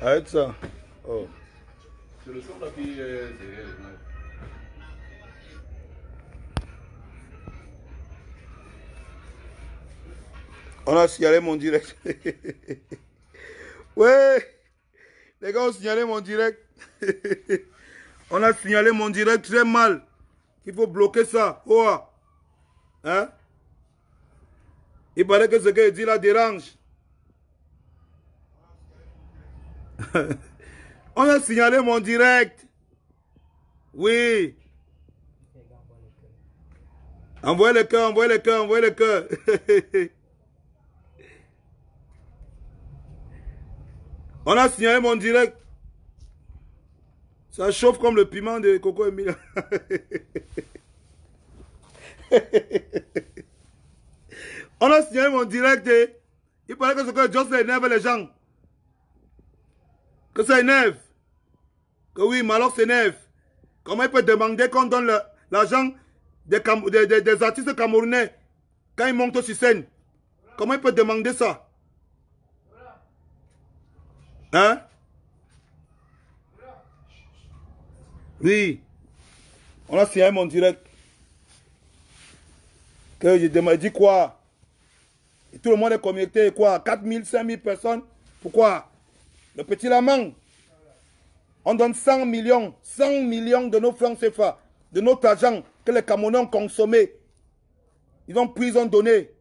Arrête ça. Oh. C'est le son là qui est derrière les mains. On a signalé mon direct. Ouais. Les gars ont signalé mon direct. On a signalé mon direct très mal. Il faut bloquer ça. Oh. Hein? Il paraît que ce qu'il dit là dérange. On a signalé mon direct. Oui. Envoyez le cœur, envoyez le cœur, envoyez le cœur. On a signalé mon direct. Ça chauffe comme le piment de Coco Emilia. On a signalé mon direct. Il paraît que ce que Joss énerve les gens. Que ça énerve. Que oui, Malox s'énerve. Comment il peut demander qu'on donne l'argent des artistes camerounais quand ils montent sur scène? Comment il peut demander ça? Hein? Oui. On a signé mon direct. Que je demande, dit quoi? Et tout le monde est connecté, quoi? 4 000, 5 000 personnes. Pourquoi? Le petit Lamang. On donne 100 millions de nos francs CFA, de notre argent que les Camerounais ont consommé. Ils ont pris, ils ont donné.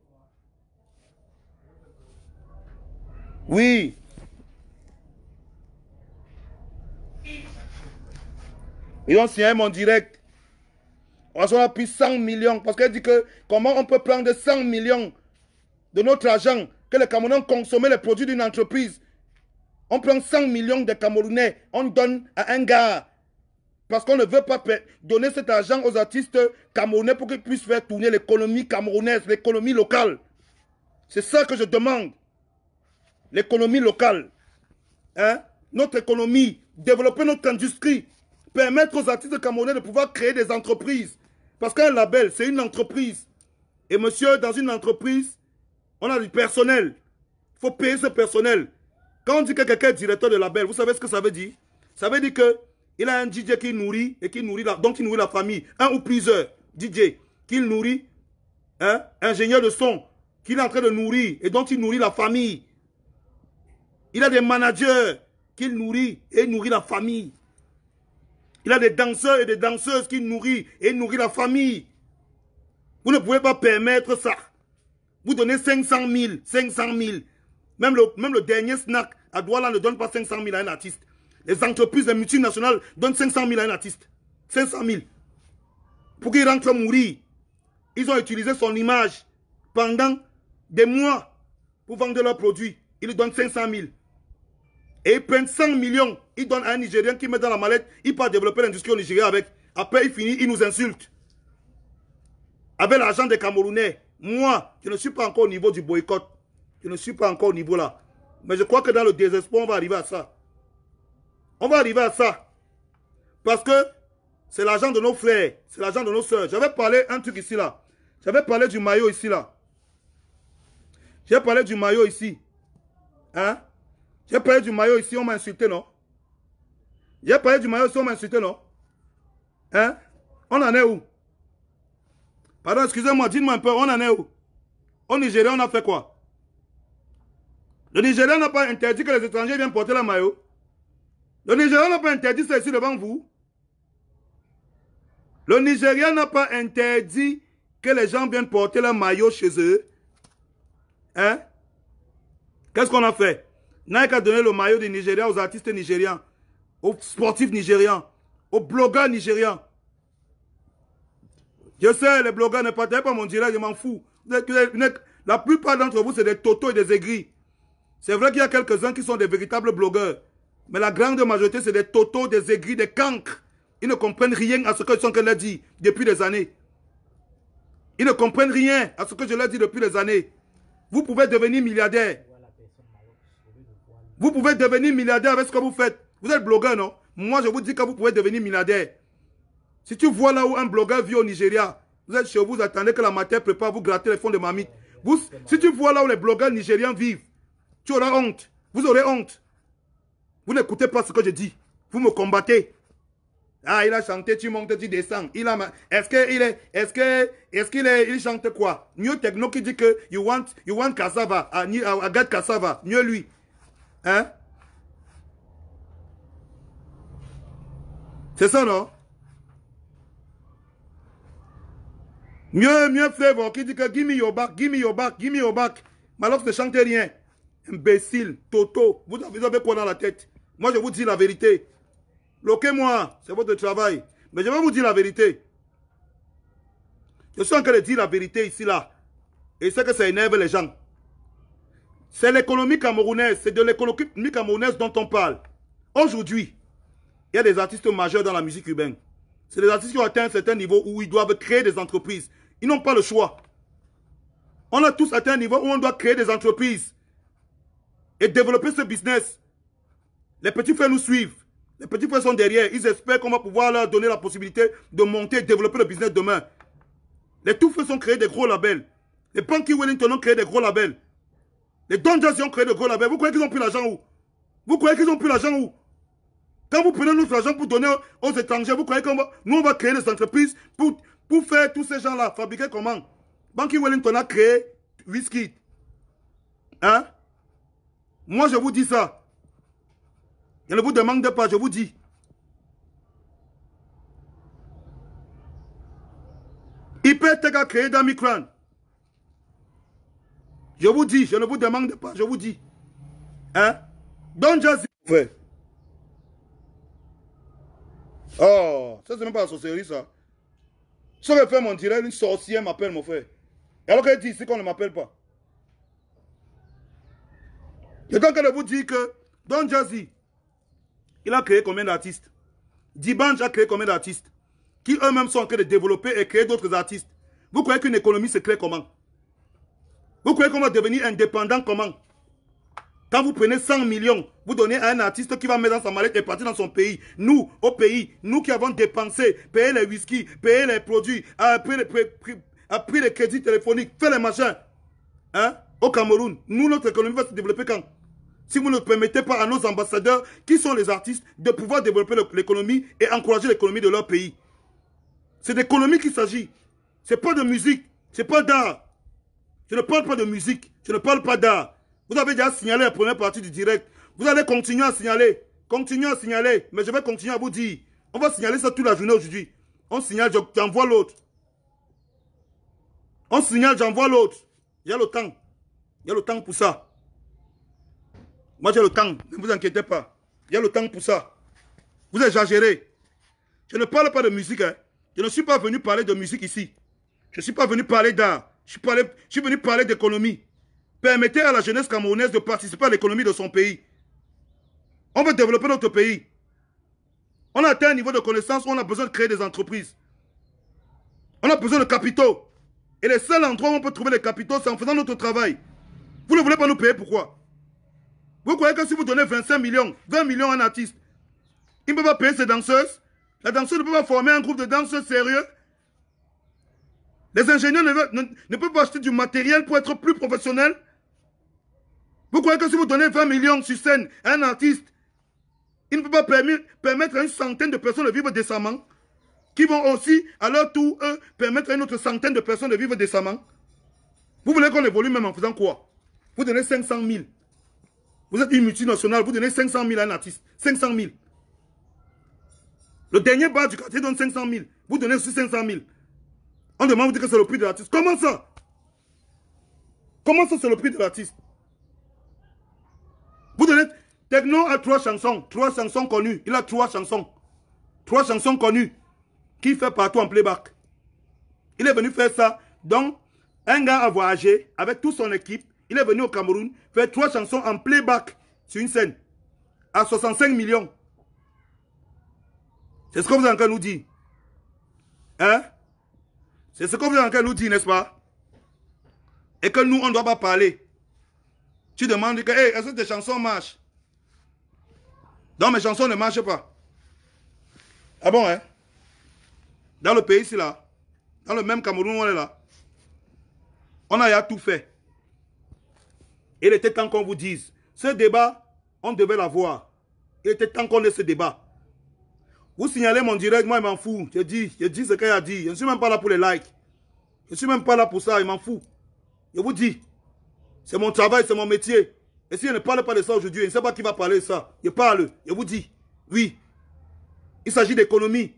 Oui. Ils ont signé mon direct. On a pris 100 millions. Parce qu'elle dit que comment on peut prendre 100 millions de notre argent que les Camerounais ont consommé les produits d'une entreprise. On prend 100 millions de Camerounais, on donne à un gars. Parce qu'on ne veut pas donner cet argent aux artistes camerounais pour qu'ils puissent faire tourner l'économie camerounaise, l'économie locale. C'est ça que je demande. L'économie locale. Hein? Notre économie, développer notre industrie, permettre aux artistes camerounais de pouvoir créer des entreprises. Parce qu'un label, c'est une entreprise. Et monsieur, dans une entreprise, on a du personnel. Il faut payer ce personnel. Quand on dit que quelqu'un est directeur de label, vous savez ce que ça veut dire? Ça veut dire qu'il a un DJ qui nourrit et qui nourrit donc il nourrit la famille. Un ou plusieurs DJ qu'il nourrit, hein? Ingénieur de son qu'il est en train de nourrir et dont il nourrit la famille. Il a des managers qu'il nourrit et nourrit la famille. Il a des danseurs et des danseuses qu'il nourrit et nourrit la famille. Vous ne pouvez pas permettre ça. Vous donnez 500 000, 500 000. Même le dernier snack à Douala ne donne pas 500 000 à un artiste. Les entreprises, les multinationales donnent 500 000 à un artiste. 500 000. Pour qu'il rentre mourir. Ils ont utilisé son image pendant des mois pour vendre leurs produits. Ils lui donnent 500 000. Et ils prennent 100 millions. Ils donnent à un Nigérien qui met dans la mallette. Il part développer l'industrie au Nigeria avec. Après, il finit, il nous insulte. Avec l'argent des Camerounais. Moi, je ne suis pas encore au niveau du boycott. Je ne suis pas encore au niveau là. Mais je crois que dans le désespoir, on va arriver à ça. On va arriver à ça. Parce que c'est l'argent de nos frères. C'est l'argent de nos soeurs. J'avais parlé un truc ici là. J'avais parlé du maillot ici là. J'ai parlé du maillot ici. Hein? J'ai parlé du maillot ici, on m'a insulté, non? J'ai parlé du maillot ici, on m'a insulté, non? Hein? On en est où? Pardon, excusez-moi, dites-moi un peu, on en est où? Au Nigeria, on a fait quoi? Le Nigeria n'a pas interdit que les étrangers viennent porter le maillot. Le Nigeria n'a pas interdit ça ici devant vous. Le Nigeria n'a pas interdit que les gens viennent porter le maillot chez eux. Hein? Qu'est-ce qu'on a fait? Nike a donné le maillot du Nigeria aux artistes nigérians, aux sportifs nigérians, aux blogueurs nigérians. Je sais, les blogueurs ne partagent pas mon direct, je m'en fous. La plupart d'entre vous, c'est des totos et des aigris. C'est vrai qu'il y a quelques-uns qui sont des véritables blogueurs. Mais la grande majorité, c'est des totos, des aigris, des cancres. Ils ne comprennent rien à ce que je suis en train de leur dire depuis des années. Ils ne comprennent rien à ce que je leur dis depuis des années. Vous pouvez devenir milliardaire. Vous pouvez devenir milliardaire avec ce que vous faites. Vous êtes blogueur, non? Moi, je vous dis que vous pouvez devenir milliardaire. Si tu vois là où un blogueur vit au Nigeria, vous êtes chez vous, vous attendez que la matière prépare, vous grattez les fonds de mamie. Si tu vois là où les blogueurs nigériens vivent, tu auras honte. Vous aurez honte. Vous n'écoutez pas ce que je dis. Vous me combattez. Ah, il a chanté, tu montes, tu descends. Il chante quoi? New Techno qui dit que you want cassava, I got cassava. Mieux lui. Hein? C'est ça, non? Mieux Flavor qui dit que give me your back, give me your back, give me your back. Malox ne chante rien. Imbécile, Toto. Vous avez quoi dans la tête? Moi, je vous dis la vérité. Bloquez-moi, c'est votre travail. Mais je vais vous dire la vérité. Je suis en train de dire la vérité ici, là. Et c'est que ça énerve les gens. C'est l'économie camerounaise, c'est de l'économie camerounaise dont on parle. Aujourd'hui, il y a des artistes majeurs dans la musique urbaine. C'est des artistes qui ont atteint un certain niveau où ils doivent créer des entreprises. Ils n'ont pas le choix. On a tous atteint un niveau où on doit créer des entreprises et développer ce business. Les petits frères nous suivent. Les petits frères sont derrière. Ils espèrent qu'on va pouvoir leur donner la possibilité de monter et développer le business demain. Les tout frères ont créé des gros labels. Les Punky Wellington ont créé des gros labels. Les Don Jazzy ont créé des gros labels. Vous croyez qu'ils ont pris l'argent où? Vous croyez qu'ils ont pris l'argent où? Quand vous prenez notre argent pour donner aux étrangers, vous croyez nous on va créer des entreprises pour faire tous ces gens-là, fabriquer comment? Punky Wellington a créé Whisky. Hein? Moi je vous dis ça. Je ne vous demande pas, je vous dis. Hypertech a créé Damikran. Je vous dis, je ne vous demande pas, je vous dis. Hein? Don Jazzy. Ouais. Oh, ça c'est même pas la sorcellerie ça. Si je fais mon direct, une sorcière m'appelle mon frère. Et alors qu'elle dit ici qu'on ne m'appelle pas. Et donc elle vous dit que Don Jazzy, il a créé combien d'artistes? D'banj a créé combien d'artistes? Qui eux-mêmes sont en train de développer et créer d'autres artistes. Vous croyez qu'une économie se crée comment? Vous croyez qu'on va devenir indépendant comment? Quand vous prenez 100 millions, vous donnez à un artiste qui va mettre dans sa mallette et partir dans son pays. Nous, au pays, nous qui avons dépensé, payé les whisky, payé les produits, pris les crédits téléphoniques, fait les machins. Hein? Au Cameroun, nous, notre économie va se développer quand? Si vous ne permettez pas à nos ambassadeurs, qui sont les artistes, de pouvoir développer l'économie et encourager l'économie de leur pays. C'est d'économie qu'il s'agit. Ce n'est pas de musique, ce n'est pas d'art. Je ne parle pas de musique, je ne parle pas d'art. Vous avez déjà signalé la première partie du direct. Vous allez continuer à signaler. Continuez à signaler. Mais je vais continuer à vous dire. On va signaler ça toute la journée aujourd'hui. On signale, j'envoie l'autre. On signale, j'envoie l'autre. Il y a le temps. Il y a le temps pour ça. Moi, j'ai le temps. Ne vous inquiétez pas. Il y a le temps pour ça. Vous exagérez. Je ne parle pas de musique. Hein. Je ne suis pas venu parler de musique ici. Je ne suis pas venu parler d'art. Je suis venu parler d'économie. Permettez à la jeunesse camerounaise de participer à l'économie de son pays. On veut développer notre pays. On a atteint un niveau de connaissance où on a besoin de créer des entreprises. On a besoin de capitaux. Et les seuls endroits où on peut trouver des capitaux, c'est en faisant notre travail. Vous ne voulez pas nous payer, pourquoi? Vous croyez que si vous donnez 25 millions, 20 millions à un artiste, il ne peut pas payer ses danseuses? La danseuse ne peut pas former un groupe de danseurs sérieux? Les ingénieurs ne peuvent pas acheter du matériel pour être plus professionnels? Vous croyez que si vous donnez 20 millions sur scène à un artiste, il ne peut pas permettre à une centaine de personnes de vivre décemment, qui vont aussi, à leur tour, eux, permettre à une autre centaine de personnes de vivre décemment? Vous voulez qu'on évolue même en faisant quoi? Vous donnez 500 000. Vous êtes une multinationale, vous donnez 500 000 à un artiste. 500 000. Le dernier bar du quartier donne 500 000. Vous donnez aussi 500 000. On demande, vous dites que c'est le prix de l'artiste. Comment ça? Comment ça, c'est le prix de l'artiste? Vous donnez... Techno a 3 chansons. 3 chansons connues. Il a 3 chansons. 3 chansons connues. Qu'il fait partout en playback. Il est venu faire ça. Donc, un gars a voyagé avec toute son équipe. Il est venu au Cameroun faire 3 chansons en playback sur une scène. À 65 millions. C'est ce que vous êtes en train de nous dire. Hein? C'est ce que vous êtes en train de nous dire, n'est-ce pas? Et que nous, on ne doit pas parler. Tu demandes que, hey, est-ce que tes chansons marchent? Non, mes chansons ne marchent pas. Ah bon, hein? Dans le pays ici, là, dans le même Cameroun, on est là. On a tout fait. Il était temps qu'on vous dise. Ce débat, on devait l'avoir. Il était temps qu'on ait ce débat. Vous signalez mon direct, moi, je m'en fous. Je dis ce qu'il a dit. Je ne suis même pas là pour les likes. Je ne suis même pas là pour ça, je m'en fous. Je vous dis. C'est mon travail, c'est mon métier. Et si je ne parle pas de ça aujourd'hui, je ne sais pas qui va parler de ça. Je parle, je vous dis. Oui. Il s'agit d'économie.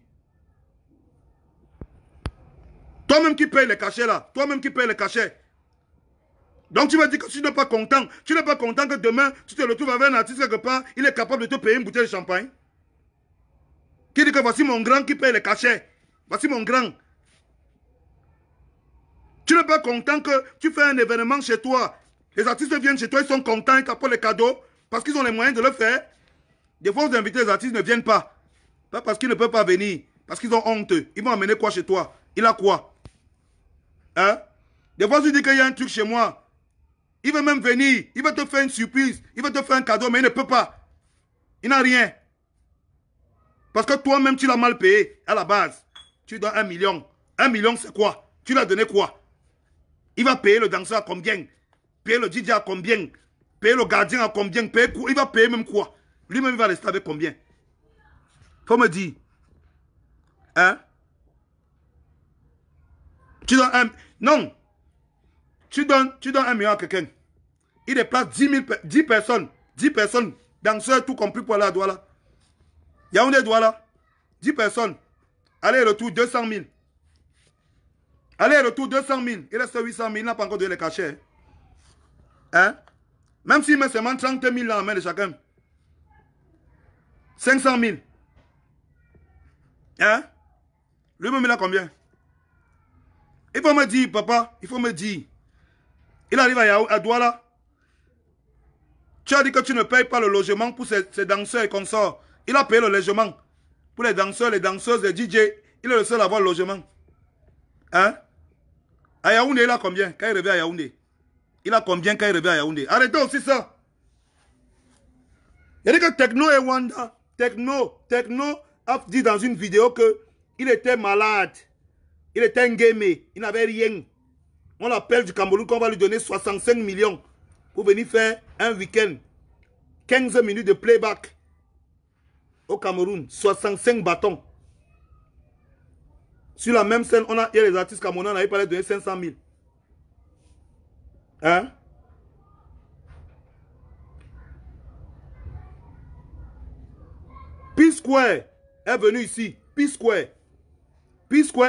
Toi-même qui paye les cachets là. Toi-même qui paye les cachets. Donc tu vas dire que tu n'es pas content. Tu n'es pas content que demain, tu te retrouves avec un artiste quelque part, il est capable de te payer une bouteille de champagne. Qui dit que voici mon grand qui paye les cachets. Voici mon grand. Tu n'es pas content que tu fais un événement chez toi. Les artistes viennent chez toi, ils sont contents, ils t'apportent les cadeaux parce qu'ils ont les moyens de le faire. Des fois, vous invitez les artistes, ne viennent pas. Pas parce qu'ils ne peuvent pas venir. Parce qu'ils ont honte. Ils vont amener quoi chez toi? Il a quoi? Hein? Des fois, tu dis qu'il y a un truc chez moi. Il veut même venir. Il va te faire une surprise. Il va te faire un cadeau, mais il ne peut pas. Il n'a rien. Parce que toi-même, tu l'as mal payé à la base. Tu donnes 1 million. 1 million, c'est quoi? Tu l'as donné quoi? Il va payer le danseur à combien? Payer le DJ à combien? Payer le gardien à combien? Payer quoi? Il va payer même quoi? Lui-même, il va rester avec combien? Faut me dire. Hein? Tu donnes un... Non. Tu donnes 1 million à quelqu'un. Il déplace 10 personnes. 10 personnes. Danseurs, tout compris pour aller à Douala. Yaoundé Douala. 10 personnes. Aller-retour, 200 000. Aller-retour, 200 000. Il reste 800 000. Il n'a pas encore donné les cachets. Hein? Même s'il met seulement 30 000 dans la main de chacun. 500 000. Hein? Lui-même, il a combien? Il faut me dire, papa. Il faut me dire. Il arrive à Douala. Tu as dit que tu ne payes pas le logement pour ces danseurs et consorts. Il a payé le logement. Pour les danseurs, les danseuses, les DJ. Il est le seul à avoir le logement. Hein? À Yaoundé, il a combien quand il revient à Yaoundé? Il a combien quand il revient à Yaoundé? Arrêtez aussi ça. Il a dit que Techno et Wanda, Techno a dit dans une vidéo que il était malade. Il était engamé. Il n'avait rien. On l'appelle du Cameroun qu'on va lui donner 65 millions pour venir faire un week-end. 15 minutes de playback au Cameroun. 65 bâtons. Sur la même scène, il y a les artistes camerounais, on avait parlé de donner 500 000. Hein? P-Square est venu ici. P-Square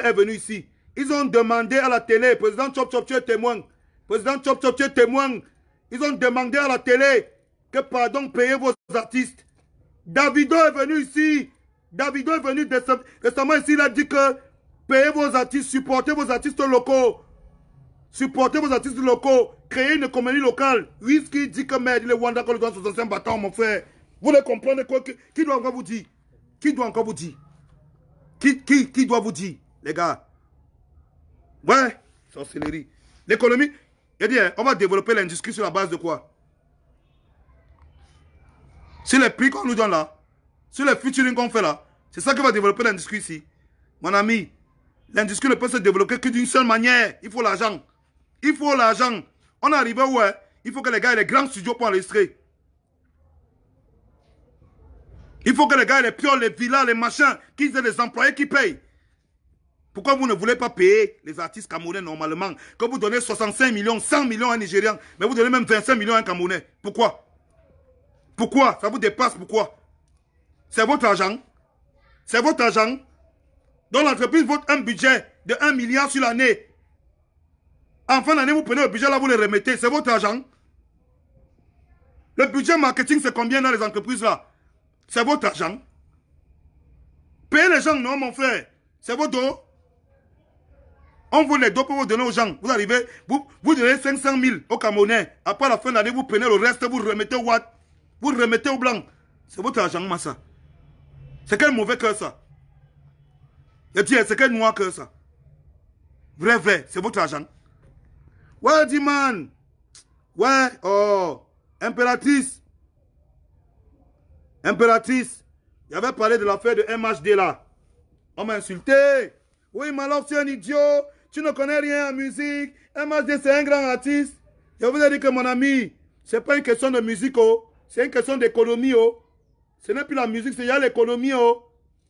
est venu ici. Ils ont demandé à la télé, président Chop Chop, tu es témoin. Président Chop Chop, tu es témoin. Ils ont demandé à la télé que pardon, payez vos artistes. Davido est venu ici. Davido est venu récemment ici. Il a dit que payez vos artistes, supportez vos artistes locaux. Supportez vos artistes locaux. Créez une économie locale. Whisky dit que merde, il est Wanda qu'on lui donne 65 bâtons, mon frère. Vous le comprenez quoi? Qui doit encore vous dire? Qui doit encore vous dire? Qui doit vous dire, les gars? Ouais, sorcellerie. L'économie, il dit, on va développer l'industrie sur la base de quoi? Sur les prix qu'on nous donne là, sur les featuring qu'on fait là, c'est ça qui va développer l'industrie ici. Mon ami, l'industrie ne peut se développer que d'une seule manière. Il faut l'argent. Il faut l'argent. On est arrivé où? Il faut que les gars aient les grands studios pour enregistrer. Il faut que les gars aient les pioles, les villas, les machins, qu'ils aient des employés qui payent. Pourquoi vous ne voulez pas payer les artistes camerounais normalement? Que vous donnez 65 millions, 100 millions à un Nigérian, mais vous donnez même 25 millions à un Camerounais. Pourquoi? Pourquoi? Ça vous dépasse, pourquoi? C'est votre argent. C'est votre argent. Donc l'entreprise vote un budget de 1 milliard sur l'année. En fin d'année, vous prenez le budget là, vous le remettez. C'est votre argent. Le budget marketing, c'est combien dans les entreprises là? C'est votre argent. Payez les gens, non mon frère. C'est votre dos. On vous les doit pour vous donner aux gens. Vous arrivez, vous donnez 500 000 aux Camerounais. Après la fin de l'année, vous prenez le reste, vous remettez au Watt. Vous remettez au blanc. C'est votre argent, ça. C'est quel mauvais cœur ça? Je dis, c'est quel noir cœur ça? Vrai, c'est votre argent. Ouais, Diman. Ouais, oh. Impératrice. Il avait parlé de l'affaire de MHD là. On m'a insulté. Oui, Malof, tu es un idiot. Tu ne connais rien en musique. MHD, c'est un grand artiste. Je vous ai dit que mon ami, Ce n'est pas une question de musique, oh. C'est une question d'économie, oh. Ce n'est plus la musique, c'est déjà l'économie, oh.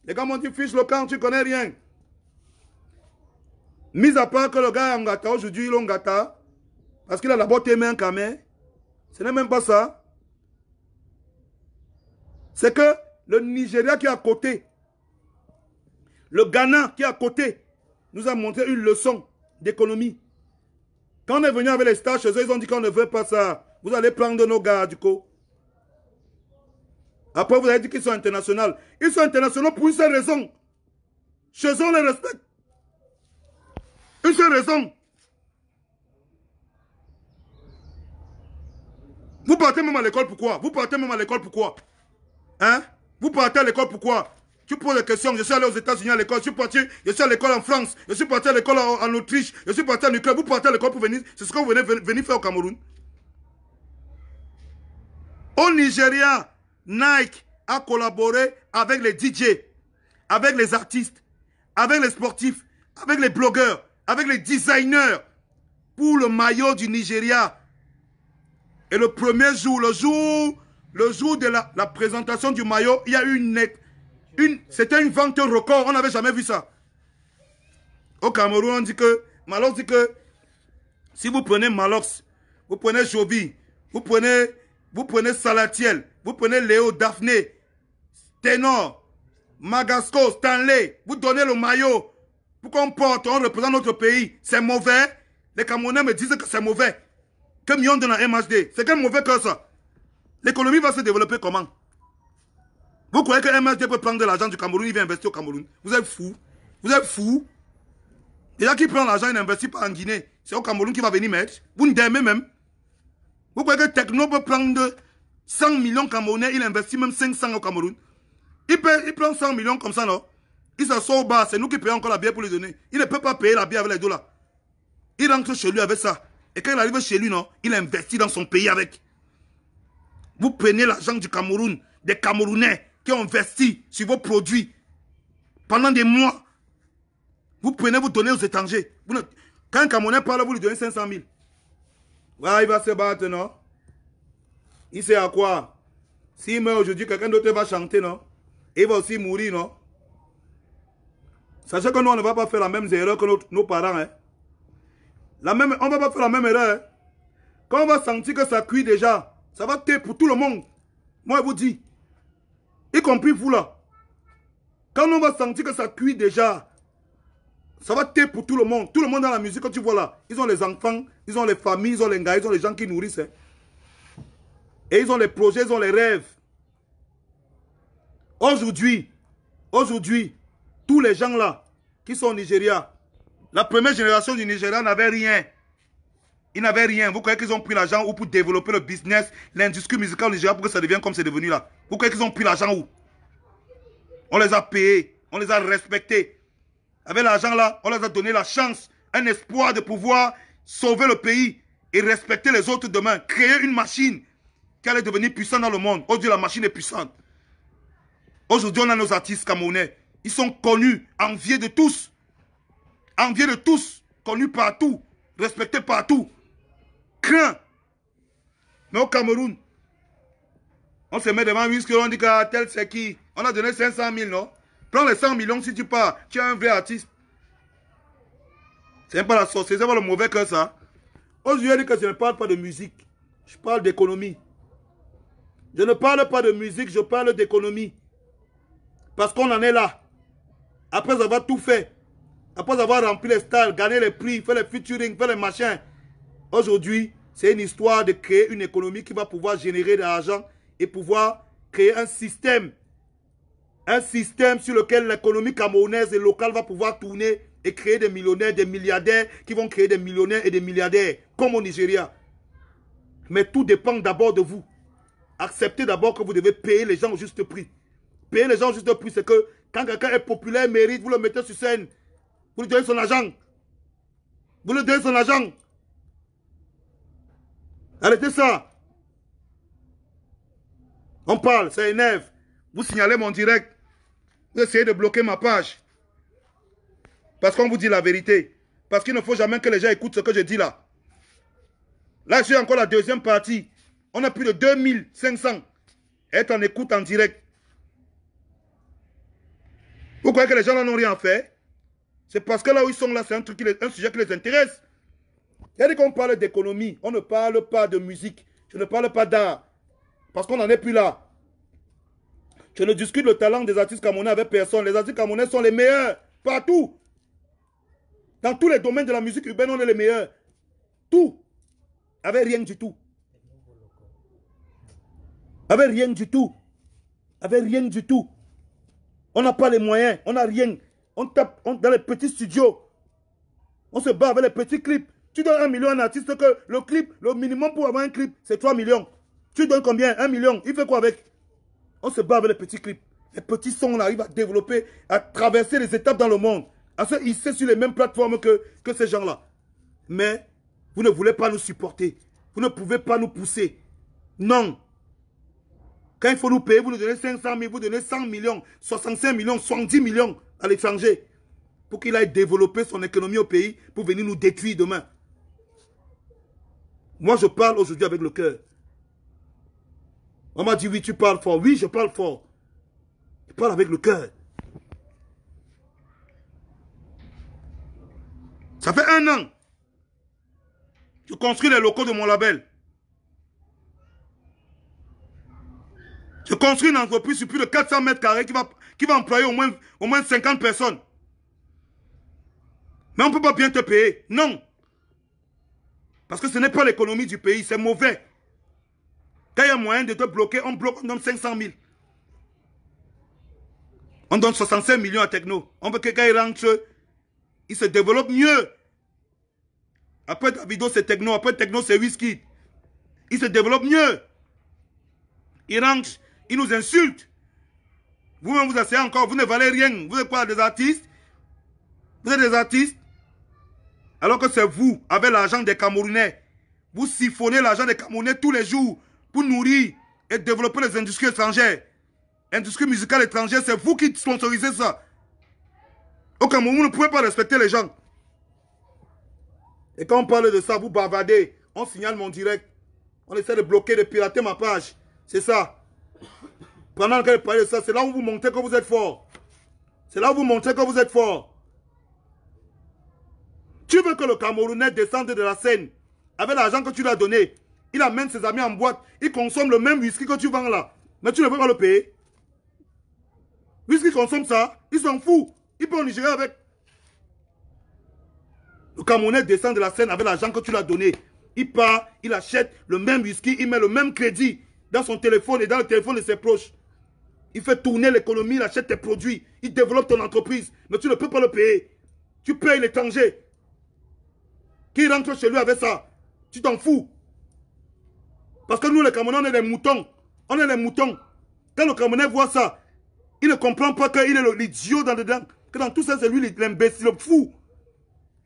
Les gars m'ont dit, fiche le camp, tu connais rien. Mis à part que le gars est en gâta, aujourd'hui il est en gâta, parce qu'il a d'abord aimé un camé. Ce n'est même pas ça. C'est que le Nigeria qui est à côté, le Ghana qui est à côté, nous a montré une leçon d'économie. Quand on est venu avec les stars chez eux, ils ont dit qu'on ne veut pas ça. Vous allez prendre nos gars, du coup. Après, vous avez dit qu'ils sont internationaux. Ils sont internationaux pour une seule raison. Chez eux, on les respecte. Une seule raison. Vous partez même à l'école, pourquoi? Vous partez même à l'école, pourquoi? Hein? Vous partez à l'école, pourquoi? Tu poses des questions. Je suis allé aux États-Unis à l'école. Je suis à l'école en France. Je suis parti à l'école en Autriche. Je suis parti en Ukraine. Vous partez à l'école pour venir. C'est ce que vous venez faire au Cameroun. Au Nigeria, Nike a collaboré avec les DJ, avec les artistes, avec les sportifs, avec les blogueurs, avec les designers pour le maillot du Nigeria. Et le premier jour, le jour de la présentation du maillot, il y a eu c'était une vente record. On n'avait jamais vu ça. Au Cameroun, on dit que Malox dit que si vous prenez Malox, vous prenez Joby, vous prenez Salatiel, vous prenez Léo, Daphné, Ténor, Magasco, Stanley, vous donnez le maillot pour qu'on porte, on représente notre pays. C'est mauvais. Les Camerounais me disent que c'est mauvais. Que millions de la MHD. C'est quel mauvais que ça? L'économie va se développer comment? Vous croyez que MHD peut prendre de l'argent du Cameroun, il vient investir au Cameroun? Vous êtes fous. Vous êtes fous. Déjà qui prend l'argent, il n'investit pas en Guinée. C'est au Cameroun qui va venir mettre. Vous n'aimez même. Vous croyez que Techno peut prendre 100 millions Camerounais, il investit même 500 au Cameroun? Il prend 100 millions comme ça, non? Il s'assoit au bar, c'est nous qui payons encore la bière pour lui donner. Il ne peut pas payer la bière avec les dollars. Il rentre chez lui avec ça. Et quand il arrive chez lui, non, il investit dans son pays avec. Vous prenez l'argent du Cameroun, des Camerounais qui ont investi sur vos produits pendant des mois. Vous prenez, vous donnez aux étrangers. Quand un Camerounais parle, vous lui donnez 500 000. Ouais, il va se battre, non? Il sait à quoi? S'il meurt aujourd'hui, quelqu'un d'autre va chanter, non? Et il va aussi mourir, non? Sachez que nous, on ne va pas faire la même erreur que nos parents, hein? On ne va pas faire la même erreur. Hein? Quand on va sentir que ça cuit déjà, ça va taire pour tout le monde. Moi, je vous dis, y compris vous là. Quand on va sentir que ça cuit déjà, ça va taire pour tout le monde. Tout le monde dans la musique, quand tu vois là, ils ont les enfants, ils ont les familles, ils ont les gars, ils ont les gens qui nourrissent. Hein? Et ils ont les projets, ils ont les rêves. Aujourd'hui, tous les gens là, qui sont au Nigeria, la première génération du Nigeria n'avait rien. Ils n'avaient rien. Vous croyez qu'ils ont pris l'argent où pour développer le business, l'industrie musicale au Nigeria pour que ça devienne comme c'est devenu là? Vous croyez qu'ils ont pris l'argent où? On les a payés, on les a respectés. Avec l'argent là, on les a donné la chance, un espoir de pouvoir sauver le pays et respecter les autres demain. Créer une machine qui allait devenir puissante dans le monde. Aujourd'hui, la machine est puissante. Aujourd'hui, on a nos artistes camerounais. Ils sont connus, enviés de tous. Enviés de tous, connus partout, respectés partout. Craint. Mais au Cameroun, on se met devant un whisky, on dit que tel c'est qui? On a donné 500 000, non? Prends les 100 millions si tu pars. Tu es un vrai artiste. C'est pas la sorcière, c'est pas le mauvais que ça. Aujourd'hui, je dis que je ne parle pas de musique. Je parle d'économie. Je ne parle pas de musique, je parle d'économie. Parce qu'on en est là. Après avoir tout fait. Après avoir rempli les stars, gagné les prix, fait les featuring, fait les machins. Aujourd'hui, c'est une histoire de créer une économie qui va pouvoir générer de l'argent et pouvoir créer un système. Un système sur lequel l'économie camerounaise et locale va pouvoir tourner et créer des millionnaires, des milliardaires qui vont créer des millionnaires et des milliardaires, comme au Nigeria. Mais tout dépend d'abord de vous. Acceptez d'abord que vous devez payer les gens au juste prix. Payer les gens au juste prix, c'est que quand quelqu'un est populaire, mérite, vous le mettez sur scène. Vous lui donnez son argent. Vous lui donnez son argent. Arrêtez ça. On parle, ça énerve. Vous signalez mon direct. Vous essayez de bloquer ma page. Parce qu'on vous dit la vérité. Parce qu'il ne faut jamais que les gens écoutent ce que je dis là. Là, je suis encore la deuxième partie. On a plus de 2500. Être en écoute en direct. Vous croyez que les gens n'ont rien fait? C'est parce que là où ils sont là, c'est un sujet qui les intéresse. C'est-à-dire qu'on parle d'économie, on ne parle pas de musique, je ne parle pas d'art, parce qu'on n'en est plus là. Je ne discute le talent des artistes camerounais avec personne. Les artistes camerounais sont les meilleurs, partout. Dans tous les domaines de la musique urbaine, on est les meilleurs. Tout. Avec rien du tout. Avec rien du tout. Avec rien du tout. On n'a pas les moyens, on n'a rien. On tape dans les petits studios. On se bat avec les petits clips. Tu donnes 1 million à un artiste que le clip, le minimum pour avoir un clip, c'est 3 millions. Tu donnes combien? 1 million. Il fait quoi avec? On se bat avec les petits clips. Les petits sons, on arrive à développer, à traverser les étapes dans le monde, à se hisser sur les mêmes plateformes que ces gens-là. Mais vous ne voulez pas nous supporter. Vous ne pouvez pas nous pousser. Non. Quand il faut nous payer, vous nous donnez 500 000, vous donnez 100 millions, 65 millions, 70 millions à l'étranger. Pour qu'il aille développer son économie au pays, pour venir nous détruire demain. Moi, je parle aujourd'hui avec le cœur. On m'a dit, oui, tu parles fort. Oui, je parle fort. Je parle avec le cœur. Ça fait 1 an. Je construis les locaux de mon label. Je construis une entreprise sur plus de 400 mètres carrés qui va employer au moins 50 personnes. Mais on ne peut pas bien te payer. Non. Parce que ce n'est pas l'économie du pays, c'est mauvais. Quand il y a moyen de te bloquer, on bloque, on donne 500 000. On donne 65 millions à Techno. On veut que quand il rentre, il se développe mieux. Après Davido, c'est Techno. Après Techno, c'est Wizkid. Il se développe mieux. Il rentre, il nous insulte. Vous-même, vous asseyez encore, vous ne valez rien. Vous êtes quoi, des artistes? Vous êtes des artistes? Alors que c'est vous, avec l'argent des Camerounais. Vous siphonnez l'argent des Camerounais tous les jours pour nourrir et développer les industries étrangères. Industrie musicale étrangère, c'est vous qui sponsorisez ça. Au Cameroun, vous ne pouvez pas respecter les gens. Et quand on parle de ça, vous bavardez. On signale mon direct. On essaie de bloquer, de pirater ma page. C'est ça. Pendant que je parle de ça, c'est là où vous montrez que vous êtes fort. C'est là où vous montrez que vous êtes fort. Tu veux que le Camerounais descende de la scène avec l'argent que tu lui as donné. Il amène ses amis en boîte. Il consomme le même whisky que tu vends là. Mais tu ne peux pas le payer. Whisky consomme ça. Il s'en fout. Il peut en Nigeria avec. Le Camerounais descend de la scène avec l'argent que tu lui as donné. Il part, il achète le même whisky, il met le même crédit dans son téléphone et dans le téléphone de ses proches. Il fait tourner l'économie, il achète tes produits. Il développe ton entreprise. Mais tu ne peux pas le payer. Tu payes l'étranger. Qui rentre chez lui avec ça? Tu t'en fous. Parce que nous, les Camerounais, on est des moutons. On est des moutons. Quand le Camerounais voit ça, il ne comprend pas qu'il est l'idiot dans dedans. Que dans tout ça, c'est lui l'imbécile, le fou.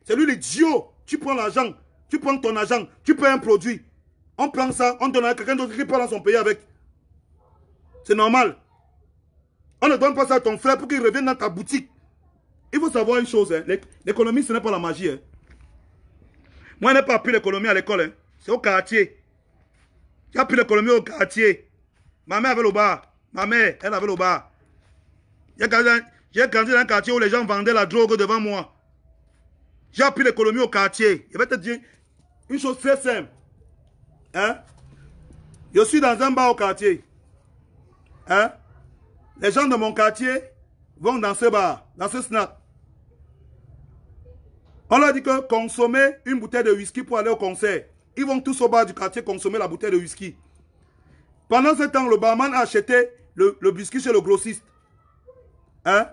C'est lui l'idiot. Tu prends l'argent, tu prends ton argent, tu payes un produit. On prend ça, on donne à quelqu'un d'autre qui part dans son pays avec. C'est normal. On ne donne pas ça à ton frère pour qu'il revienne dans ta boutique. Il faut savoir une chose. Hein. L'économie, ce n'est pas la magie. Hein. Moi, je n'ai pas appris l'économie à l'école. Hein. C'est au quartier. J'ai appris l'économie au quartier. Ma mère avait le bar. Ma mère, elle avait le bar. J'ai grandi dans un quartier où les gens vendaient la drogue devant moi. J'ai appris l'économie au quartier. Je vais te dire une chose très simple. Hein? Je suis dans un bar au quartier. Hein? Les gens de mon quartier vont dans ce bar, dans ce snack. On leur dit que consommer une bouteille de whisky pour aller au concert. Ils vont tous au bar du quartier consommer la bouteille de whisky. Pendant ce temps, le barman a acheté le whisky chez le grossiste. Hein?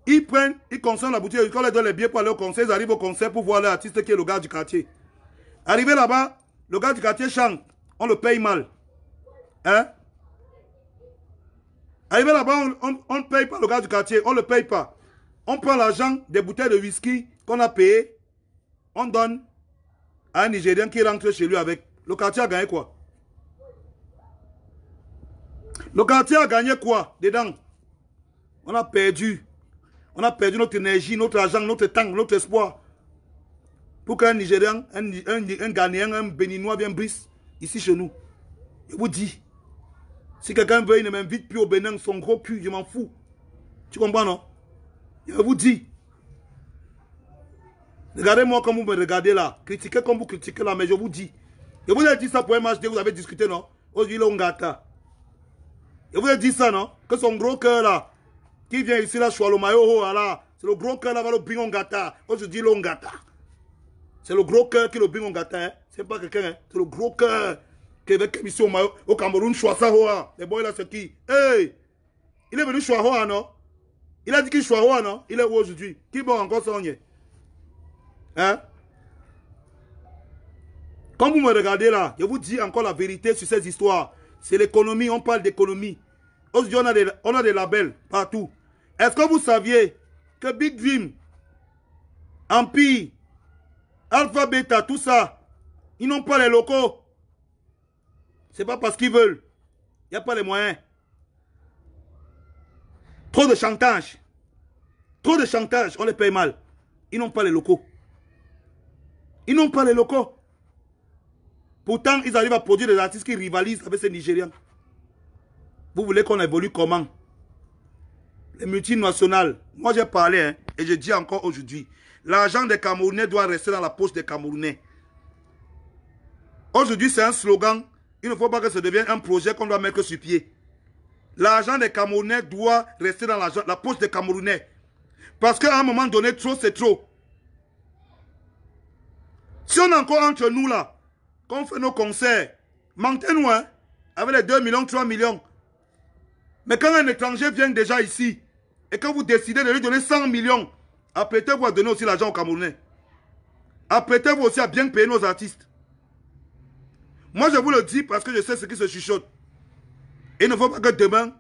Ils prennent, ils consomment la bouteille de whisky, on leur donne les billets pour aller au concert. Ils arrivent au concert pour voir l'artiste qui est le gars du quartier. Arrivé là-bas, le gars du quartier chante. On le paye mal. Hein? Arrivé là-bas, on ne paye pas le gars du quartier. On ne le paye pas. On prend l'argent des bouteilles de whisky qu'on a payé. On donne à un Nigérien qui rentre chez lui avec. Le quartier a gagné quoi? Le quartier a gagné quoi dedans? On a perdu. On a perdu notre énergie, notre argent, notre temps, notre espoir. Pour qu'un Nigérien, un Ghanéen, un Béninois vienne brise ici chez nous. Je vous dis. Si quelqu'un veut, il ne m'invite plus au Bénin, son gros cul, je m'en fous. Tu comprends, non? Je vous dis. Regardez-moi comme vous me regardez là. Critiquez comme vous critiquez là, mais je vous dis. Je vous ai dit ça pour un match, vous avez discuté, non? Aujourd'hui, il est Ngata. Je vous ai dit ça, non? Que son gros cœur là, qui vient ici là, Choualomayo, là, c'est le gros cœur là, va le Bingongata. Aujourd'hui, l'Ongata. C'est le gros cœur qui est le Bingongata, hein? C'est pas quelqu'un, hein? C'est le gros cœur qui est avec ici au Cameroun, Chouassahoa. Les boys là, c'est qui? Hey! Il est venu Chouahoa, non? Il a dit qu'il Chouahoa, non? Il est où aujourd'hui? Qui va encore sonner? Hein? Quand vous me regardez là, je vous dis encore la vérité sur ces histoires. C'est l'économie, on parle d'économie. Aujourd'hui, on a des labels partout. Est-ce que vous saviez que Big Dream, Empire, Alpha Beta, tout ça, ils n'ont pas les locaux? C'est pas parce qu'ils veulent. Il n'y a pas les moyens. Trop de chantage. Trop de chantage, on les paye mal. Ils n'ont pas les locaux. Ils n'ont pas les locaux. Pourtant, ils arrivent à produire des artistes qui rivalisent avec ces Nigériens. Vous voulez qu'on évolue comment? Les multinationales. Moi, j'ai parlé, hein, et je dis encore aujourd'hui, l'argent des Camerounais doit rester dans la poche des Camerounais. Aujourd'hui, c'est un slogan. Il ne faut pas que ça devienne un projet qu'on doit mettre sur pied. L'argent des Camerounais doit rester dans la poche des Camerounais. Parce qu'à un moment donné, trop, c'est trop. Si on est encore entre nous là, quand on fait nos concerts, mentez-nous, hein, avec les 2 millions, 3 millions. Mais quand un étranger vient déjà ici, et quand vous décidez de lui donner 100 millions, apprêtez-vous à donner aussi l'argent aux Camerounais. Apprêtez-vous aussi à bien payer nos artistes. Moi, je vous le dis parce que je sais ce qui se chuchote. Et il ne faut pas que demain,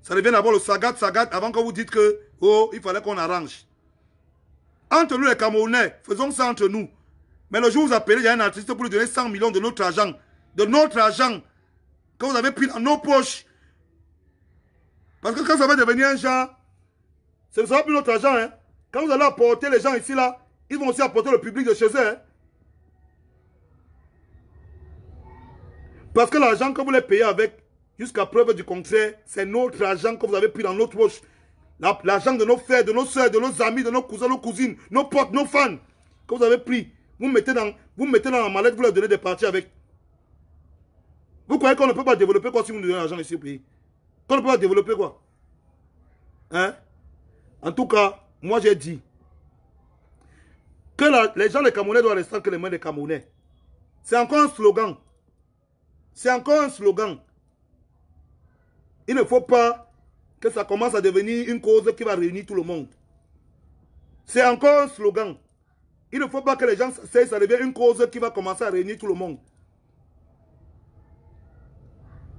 ça devienne d'abord le sagat avant que vous dites que, oh, il fallait qu'on arrange. Entre nous les Camerounais, faisons ça entre nous. Mais le jour où vous appelez, il y a un artiste pour lui donner 100 millions de notre argent. De notre argent. Que vous avez pris dans nos poches. Parce que quand ça va devenir un genre, ce ne sera plus notre argent. Hein. Quand vous allez apporter les gens ici, là, ils vont aussi apporter le public de chez eux. Hein. Parce que l'argent que vous les payez avec, jusqu'à preuve du contraire, c'est notre argent que vous avez pris dans notre poche. L'argent de nos frères, de nos soeurs, de nos amis, de nos cousins, nos cousines, nos potes, nos fans, que vous avez pris. Vous mettez dans la mallette, vous leur donnez des parties avec. Vous croyez qu'on ne peut pas développer quoi si vous nous donnez l'argent ici au pays? Qu'on ne peut pas développer quoi? Hein? En tout cas, moi j'ai dit que les gens des Camerounais doivent rester que les mains des Camerounais. C'est encore un slogan. C'est encore un slogan. Il ne faut pas que ça commence à devenir une cause qui va réunir tout le monde. C'est encore un slogan. Il ne faut pas que les gens s'asseyent, ça devient une cause qui va commencer à réunir tout le monde.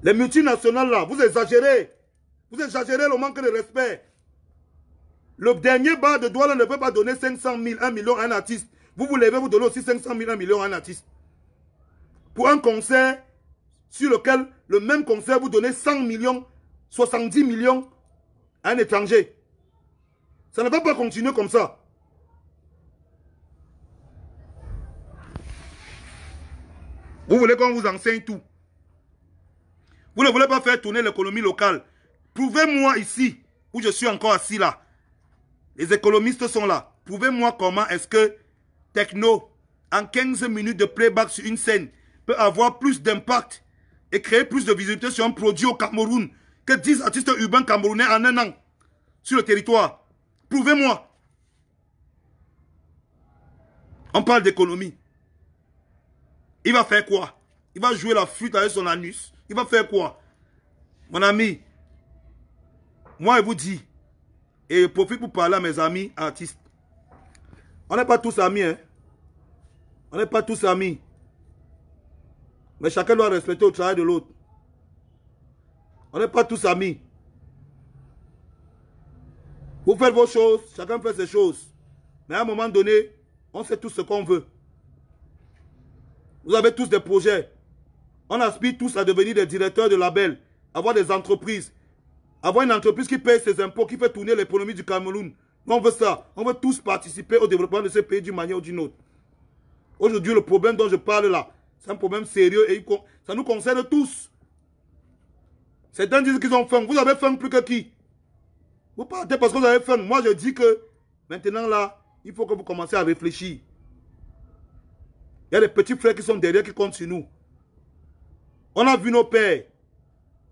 Les multinationales là, vous exagérez. Vous exagérez le manque de respect. Le dernier bar de Douala ne peut pas donner 500 000, 1 million à un artiste. Vous levez, vous donnez aussi 500 000, 1 million à un artiste. Pour un concert sur lequel, le même concert, vous donnez 100 millions, 70 millions à un étranger. Ça ne va pas continuer comme ça. Vous voulez qu'on vous enseigne tout. Vous ne voulez pas faire tourner l'économie locale. Prouvez-moi ici, où je suis encore assis là. Les économistes sont là. Prouvez-moi comment est-ce que Techno, en 15 minutes de playback sur une scène, peut avoir plus d'impact et créer plus de visibilité sur un produit au Cameroun que 10 artistes urbains camerounais en un an sur le territoire. Prouvez-moi. On parle d'économie. Il va faire quoi? Il va jouer la flûte avec son anus. Il va faire quoi? Mon ami, moi je vous dis, et je profite pour parler à mes amis artistes. On n'est pas tous amis, hein. On n'est pas tous amis. Mais chacun doit respecter le travail de l'autre. On n'est pas tous amis. Vous faites vos choses, chacun fait ses choses. Mais à un moment donné, on sait tous ce qu'on veut. Vous avez tous des projets. On aspire tous à devenir des directeurs de labels, avoir des entreprises, avoir une entreprise qui paye ses impôts, qui fait tourner l'économie du Cameroun. Nous, on veut ça. On veut tous participer au développement de ce pays d'une manière ou d'une autre. Aujourd'hui, le problème dont je parle là, C'est un problème sérieux et ça nous concerne tous. Certains disent qu'ils ont faim. Vous avez faim plus que qui? Vous partez parce que vous avez faim. Moi, je dis que maintenant, là, il faut que vous commenciez à réfléchir. Il y a des petits frères qui sont derrière, qui comptent sur nous. On a vu nos pères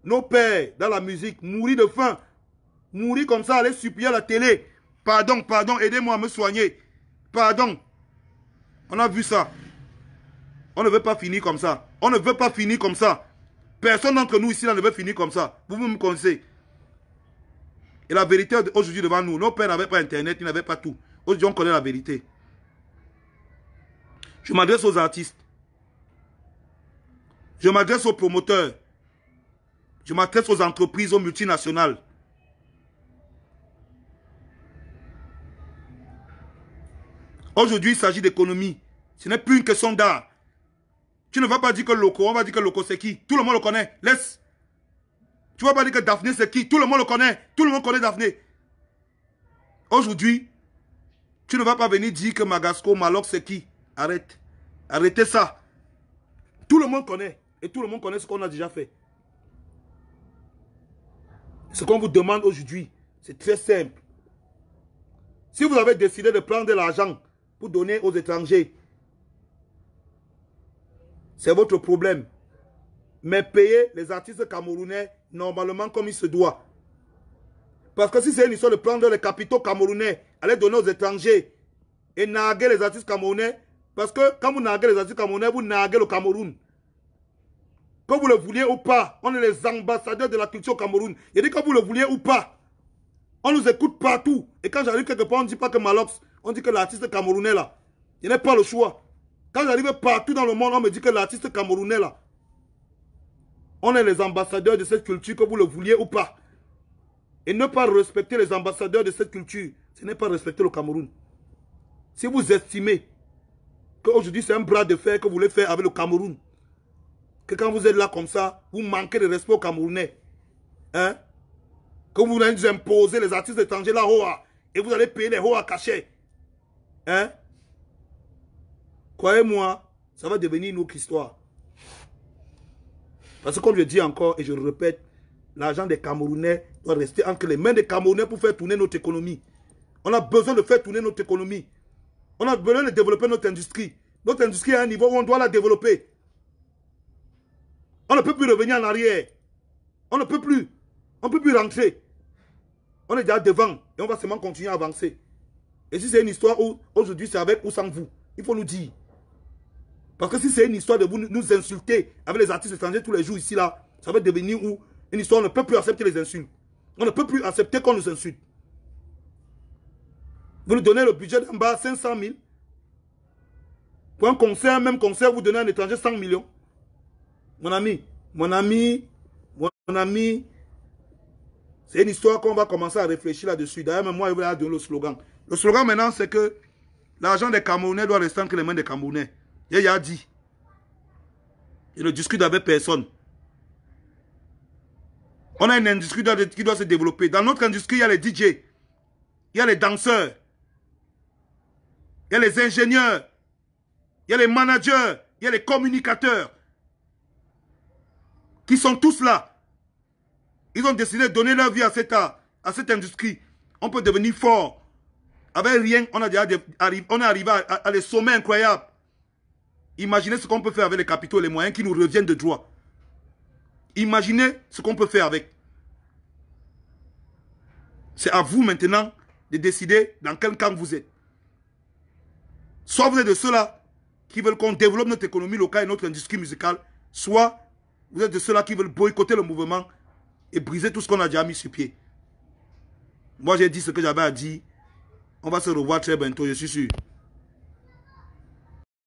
dans la musique, mourir de faim. Mourir comme ça, aller supplier à la télé. Pardon, pardon, aidez-moi à me soigner. Pardon. On a vu ça. On ne veut pas finir comme ça. On ne veut pas finir comme ça. Personne d'entre nous ici là ne veut finir comme ça. Vous me connaissez. Et la vérité aujourd'hui devant nous, nos pères n'avaient pas internet, ils n'avaient pas tout. Aujourd'hui, on connaît la vérité. Je m'adresse aux artistes. Je m'adresse aux promoteurs. Je m'adresse aux entreprises, aux multinationales. Aujourd'hui, il s'agit d'économie. Ce n'est plus une question d'art. Tu ne vas pas dire que Loco, on va dire que Loco c'est qui? Tout le monde le connaît. Laisse. Tu ne vas pas dire que Daphné c'est qui? Tout le monde le connaît. Tout le monde connaît Daphné. Aujourd'hui, tu ne vas pas venir dire que Magasco, Maloc c'est qui? Arrête. Arrêtez ça. Tout le monde connaît. Et tout le monde connaît ce qu'on a déjà fait. Ce qu'on vous demande aujourd'hui, c'est très simple. Si vous avez décidé de prendre de l'argent pour donner aux étrangers, c'est votre problème. Mais payez les artistes camerounais normalement comme il se doit. Parce que si c'est une histoire de prendre les capitaux camerounais, aller donner aux étrangers et narguer les artistes camerounais, parce que quand vous narguez les artistes camerounais, vous narguez le Cameroun. Que vous le vouliez ou pas, on est les ambassadeurs de la culture au Cameroun. Il dit que vous le vouliez ou pas, on nous écoute partout. Et quand j'arrive quelque part, on ne dit pas que Malox, on dit que l'artiste camerounais là, il n'a pas le choix. Quand j'arrive partout dans le monde, on me dit que l'artiste camerounais là, on est les ambassadeurs de cette culture, que vous le vouliez ou pas. Et ne pas respecter les ambassadeurs de cette culture, ce n'est pas respecter le Cameroun. Si vous estimez qu'aujourd'hui c'est un bras de fer que vous voulez faire avec le Cameroun, que quand vous êtes là comme ça, vous manquez de respect aux Camerounais, hein? Que vous allez nous imposer les artistes étrangers là, hoa, et vous allez payer les hoa cachés, hein? Croyez-moi, ça va devenir une autre histoire. Parce que comme je dis encore et je le répète, l'argent des Camerounais doit rester entre les mains des Camerounais pour faire tourner notre économie. On a besoin de faire tourner notre économie. On a besoin de développer notre industrie. Notre industrie est à un niveau où on doit la développer. On ne peut plus revenir en arrière. On ne peut plus. On ne peut plus rentrer. On est déjà devant et on va seulement continuer à avancer. Et si c'est une histoire où aujourd'hui c'est avec ou sans vous, il faut nous dire. Parce que si c'est une histoire de vous nous insulter avec les artistes étrangers tous les jours ici là, ça va devenir où une histoire, on ne peut plus accepter les insultes. On ne peut plus accepter qu'on nous insulte. Vous nous donnez le budget d'en bas 500 000. Pour un concert, même concert, vous donnez à un étranger 100 millions. Mon ami, c'est une histoire qu'on va commencer à réfléchir là-dessus. D'ailleurs, même moi, je vais donner le slogan. Le slogan maintenant, c'est que l'argent des Camerounais doit rester entre les mains des Camerounais. Il a dit. Il ne discute avec personne. On a une industrie qui doit se développer. Dans notre industrie, il y a les DJ, il y a les danseurs, il y a les ingénieurs, il y a les managers, il y a les communicateurs, qui sont tous là. Ils ont décidé de donner leur vie à cette industrie. On peut devenir fort. Avec rien, on est arrivé à des sommets incroyables. Imaginez ce qu'on peut faire avec les capitaux et les moyens qui nous reviennent de droit. Imaginez ce qu'on peut faire avec. C'est à vous maintenant de décider dans quel camp vous êtes. Soit vous êtes de ceux-là qui veulent qu'on développe notre économie locale et notre industrie musicale, soit vous êtes de ceux-là qui veulent boycotter le mouvement et briser tout ce qu'on a déjà mis sur pied. Moi, j'ai dit ce que j'avais à dire. On va se revoir très bientôt, je suis sûr.